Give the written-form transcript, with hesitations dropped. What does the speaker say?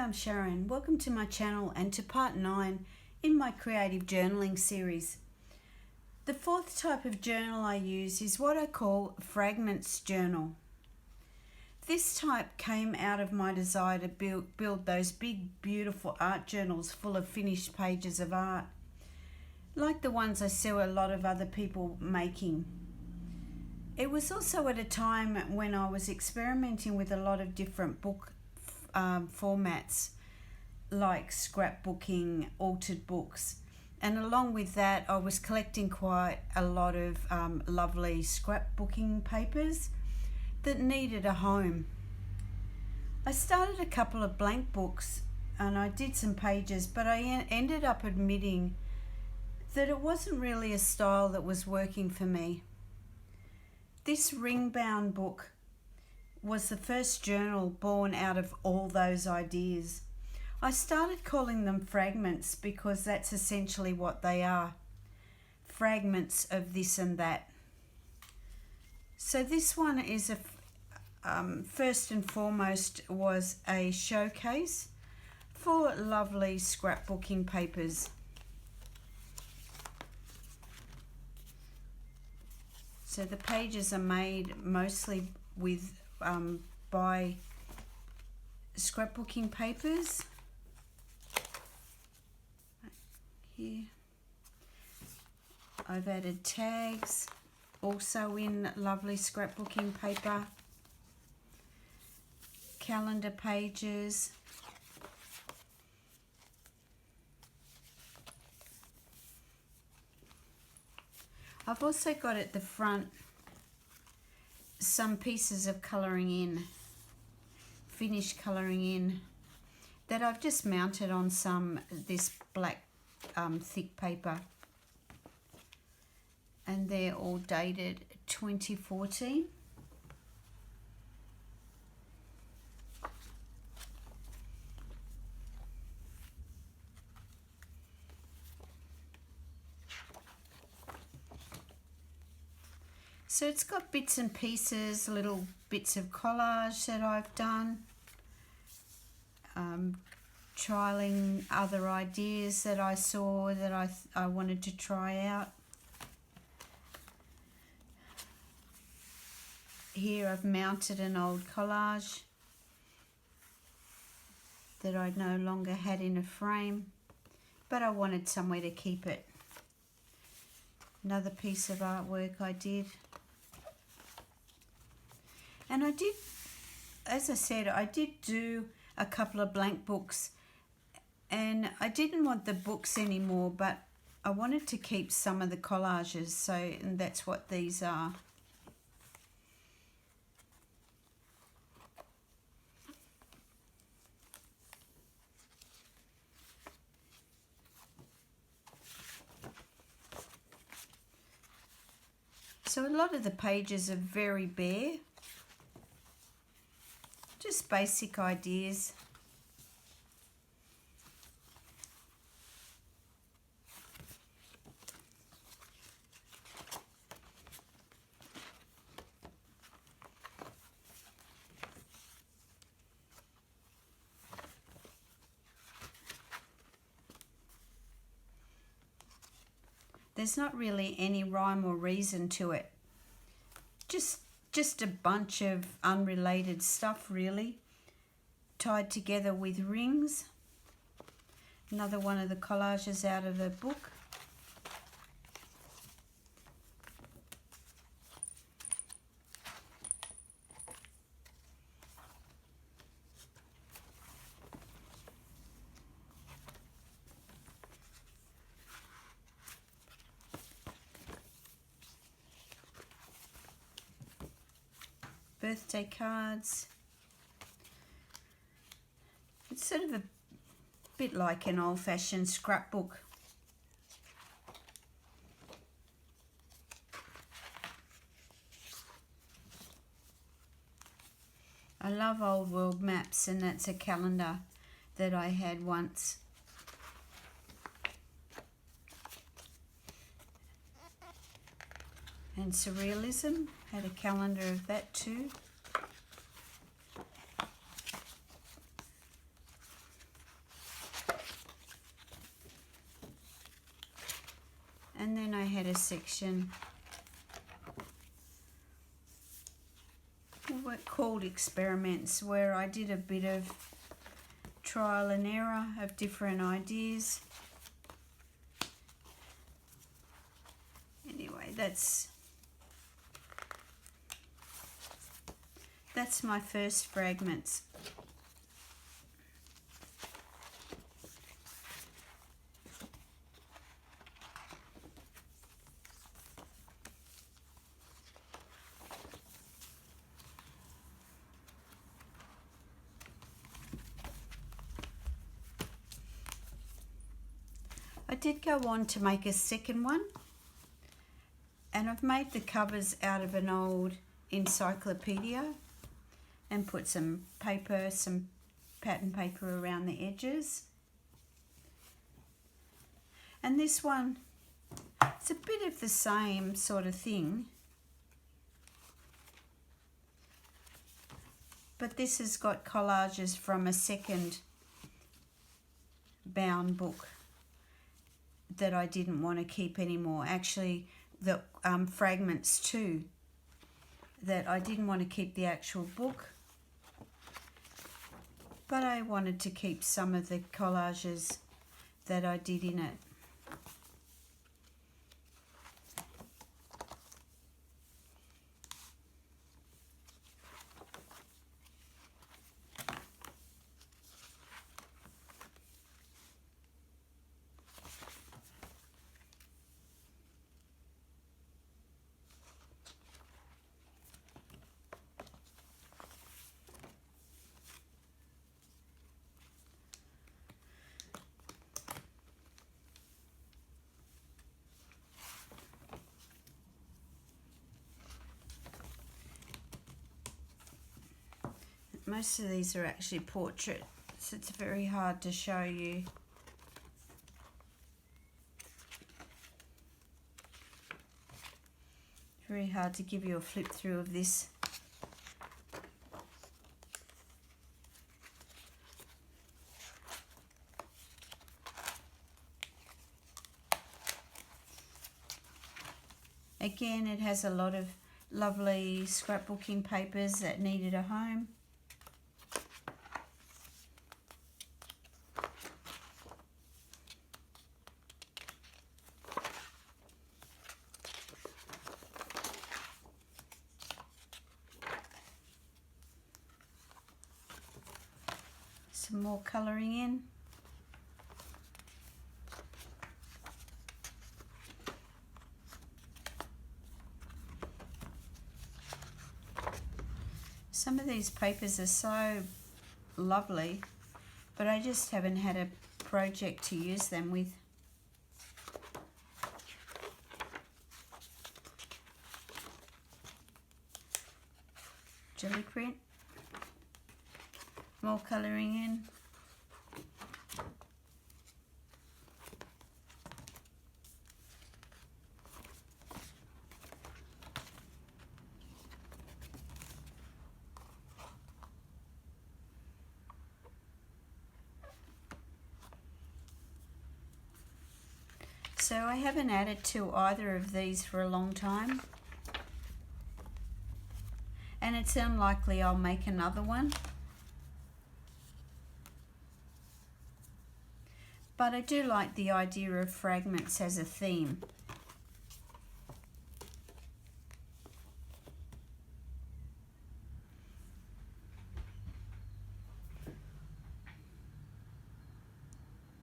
I'm Sharon. Welcome to my channel and to part 9 in my creative journaling series. The fourth type of journal I use is what I call fragments journal. This type came out of my desire to build those big, beautiful art journals full of finished pages of art, like the ones I saw a lot of other people making. It was also at a time when I was experimenting with a lot of different book formats, like scrapbooking, altered books, and along with that I was collecting quite a lot of lovely scrapbooking papers that needed a home. I started a couple of blank books and I did some pages, but I ended up admitting that it wasn't really a style that was working for me. This ring-bound book was the first journal born out of all those ideas. I started calling them fragments because that's essentially what they are. Fragments of this and that. So this one is first and foremost was a showcase for lovely scrapbooking papers. So the pages are made mostly with by scrapbooking papers. Here I've added tags, also in lovely scrapbooking paper, calendar pages, I've also got at the front some pieces of colouring in, finished colouring in, that I've just mounted on this black thick paper, and they're all dated 2014. So it's got bits and pieces, little bits of collage that I've done, trialing other ideas that I saw that I wanted to try out. Here I've mounted an old collage that I no longer had in a frame, but I wanted somewhere to keep it. Another piece of artwork I did. And I did, as I said, I did do a couple of blank books, and I didn't want the books anymore, but I wanted to keep some of the collages, and that's what these are. So a lot of the pages are very bare. Just basic ideas. There's not really any rhyme or reason to it. Just a bunch of unrelated stuff, really, tied together with rings. Another one of the collages out of a book. Birthday cards. It's sort of a bit like an old-fashioned scrapbook. I love old world maps, and that's a calendar that I had once. And surrealism, had a calendar of that too. header section were called experiments, where I did a bit of trial and error of different ideas. Anyway, that's my first fragments. I did go on to make a second one, and I've made the covers out of an old encyclopedia and put some paper, some pattern paper around the edges. And this one, it's a bit of the same sort of thing, but this has got collages from a second bound book that I didn't want to keep anymore. Actually, the fragments too, that I didn't want to keep the actual book, but I wanted to keep some of the collages that I did in it. Most of these are actually portraits, so it's very hard to show you. Very hard to give you a flip through of this. Again, it has a lot of lovely scrapbooking papers that needed a home. Some more colouring in. Some of these papers are so lovely, but I just haven't had a project to use them with. Jelly print. More colouring in. So I haven't added to either of these for a long time, and it's unlikely I'll make another one. But I do like the idea of fragments as a theme.